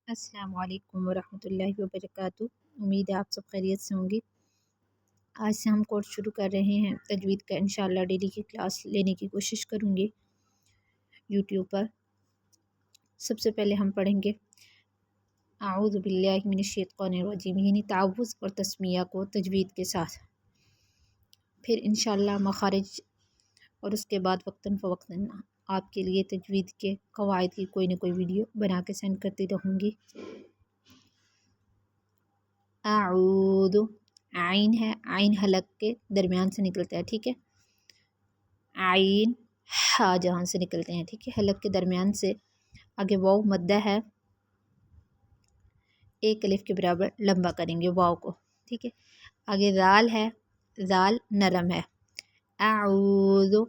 अस्सलाम वालेकुम वरहमतुल्लाहि वबरकातुहू। उम्मीद है आप सब खैरियत से होंगी। आज से हम कोर्स शुरू कर रहे हैं तजवीद का। इंशाअल्लाह डेली की क्लास लेने की कोशिश करूँगी यूट्यूब पर। सबसे पहले हम पढ़ेंगे आऊज़ु बिल्लाहि मिनश्शैतानिर्रजीम, यानी तावुज़ और तस्मिया को तजवीद के साथ। फिर इंशाअल्लाह मखारिज और उसके बाद वक्तन फ़वक्तन आपके लिए तजवीद के कवायद की कोई ना कोई वीडियो बना के सेंड करती रहूँगी। आऊदु, आइन है, आइन हलक के दरमियान से निकलता है, ठीक है। आइन हा जहाँ से निकलते हैं, ठीक है, हलक के दरमियान से। आगे वाव मद्दा है, एक अलिफ के बराबर लंबा करेंगे वाव को, ठीक है। आगे जाल है, जाल नरम है। आऊदु,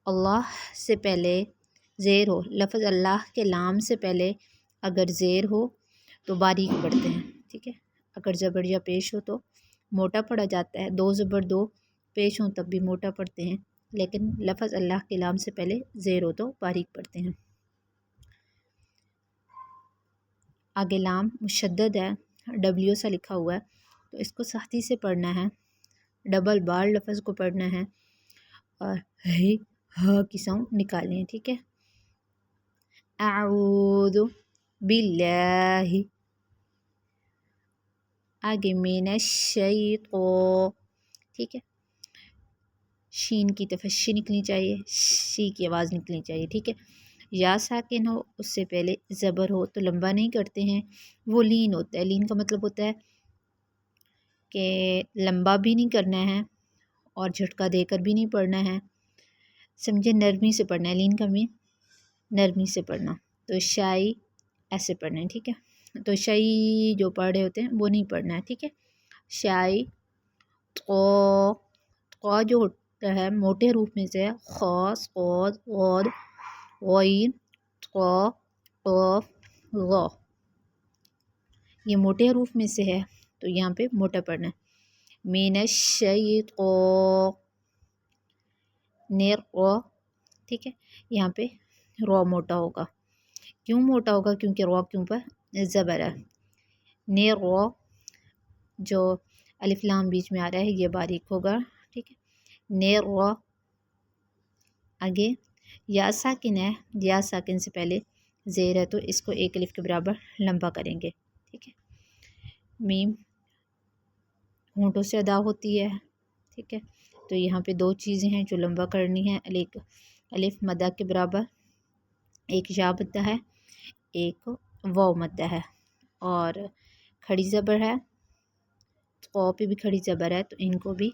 अल्लाह से पहले ज़ेर हो, लफ्ज़ अल्लाह के लाम से पहले अगर ज़ेर हो तो बारीक पढ़ते हैं, ठीक है। अगर ज़बर या पेश हो तो मोटा पढ़ा जाता है। दो ज़बर दो पेश हों तब भी मोटा पढ़ते हैं, लेकिन लफ्ज़ अल्लाह के लाम से पहले ज़ेर हो तो बारीक पढ़ते हैं। आगे लाम मुशद्दद है, डब्ल्यू सा लिखा हुआ है, तो इसको सख्ती से पढ़ना है, डबल बार लफ्ज़ को पढ़ना है और ही ह की साउंड निकालनी है, ठीक है। आऊदु बिल्लाहि, आगे मिनश्शैतो, ठीक है। शीन की तफस्सी निकलनी चाहिए, शी की आवाज़ निकलनी चाहिए, ठीक है। या साकिन हो, उससे पहले ज़बर हो तो लंबा नहीं करते हैं, वो लीन होता है। लीन का मतलब होता है कि लंबा भी नहीं करना है और झटका देकर भी नहीं पढ़ना है, समझे, नरमी से पढ़ना है। लीन का मीन नरमी से पढ़ना, तो शाई ऐसे पढ़ना है, ठीक है। तो शाई जो पढ़ रहे होते हैं वो नहीं पढ़ना है, ठीक है। शाई तो जो होता है मोटे रूप में से है, खास और गईन क़ाफ ग़ा, ये मोटे हरूफ में से है तो यहाँ पे मोटा पढ़ना है। मिनश्शैतो नेर, ठीक है, यहाँ पे रॉ मोटा होगा। क्यों मोटा होगा? क्योंकि रॉ के ऊपर ज़बर है। नेर रॉ जो अलिफ लाम बीच में आ रहा है ये बारीक होगा, ठीक है। नेर रॉ। आगे या साकिन है, या साकिन से पहले ज़ेर है तो इसको एक अलिफ के बराबर लंबा करेंगे, ठीक है। मीम होंठों से अदा होती है, ठीक है। तो यहाँ पे दो चीज़ें हैं जो लंबा करनी है। अलिफ मद्दा के बराबर, एक या मद्दा है, एक वाव मद्दा है, और खड़ी ज़बर है, क़ौ पे भी खड़ी ज़बर है, तो इनको भी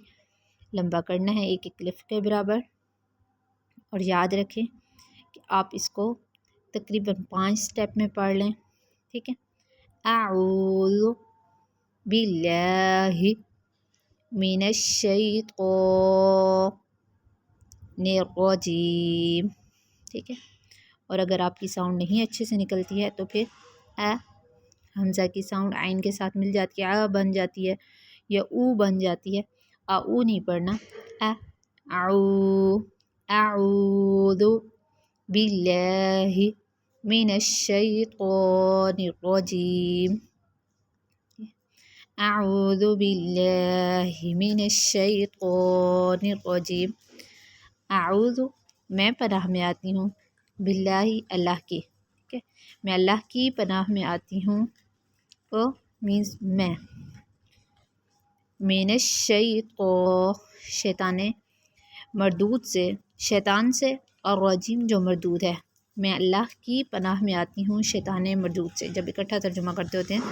लंबा करना है एक एक अलिफ के बराबर। और याद रखें कि आप इसको तकरीबन 5 स्टेप में पढ़ लें, ठीक है। आऊज़ु बिल्लाहि मिनश्शैतानिर्रजीम, ठीक है। और अगर आपकी साउंड नहीं अच्छे से निकलती है तो फिर हमज़ा की साउंड आइन के साथ मिल जाती है, आ बन जाती है या ऊ बन जाती है। आ ऊ नहीं पढ़ना, आऊ आऊदु बिल्लाहि मिनश्शैतानिर्रजीम, आऊदु बिल्लाहि मिनश्शैतानिर्रजीम। आऊदु मैं पनाह में आती हूँ, बिल्लाहि अल्लाह की, ठीक है, मैं अल्लाह की पनाह में आती हूँ, ओ मीन्स मैं, मिनश्शैतो शैतान मरदूद से, शैतान से, और रजीम जो मरदूद है। मैं अल्लाह की पनाह में आती हूँ शैतान मरदूद से। जब इकट्ठा तर्जुमा करते होते हैं,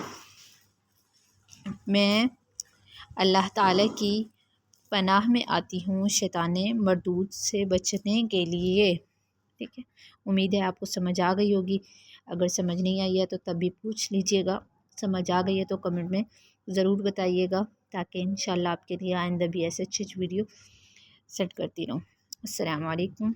मैं अल्लाह ताला की पनाह में आती हूँ शैतान मरदूद से बचने के लिए, ठीक है। उम्मीद है आपको समझ आ गई होगी। अगर समझ नहीं आई है तो तब भी पूछ लीजिएगा, समझ आ गई है तो कमेंट में ज़रूर बताइएगा, ताकि इंशाल्लाह आपके लिए आइंदा भी ऐसे अच्छी वीडियो सेट करती रहूँ। अस्सलाम वालेकुम।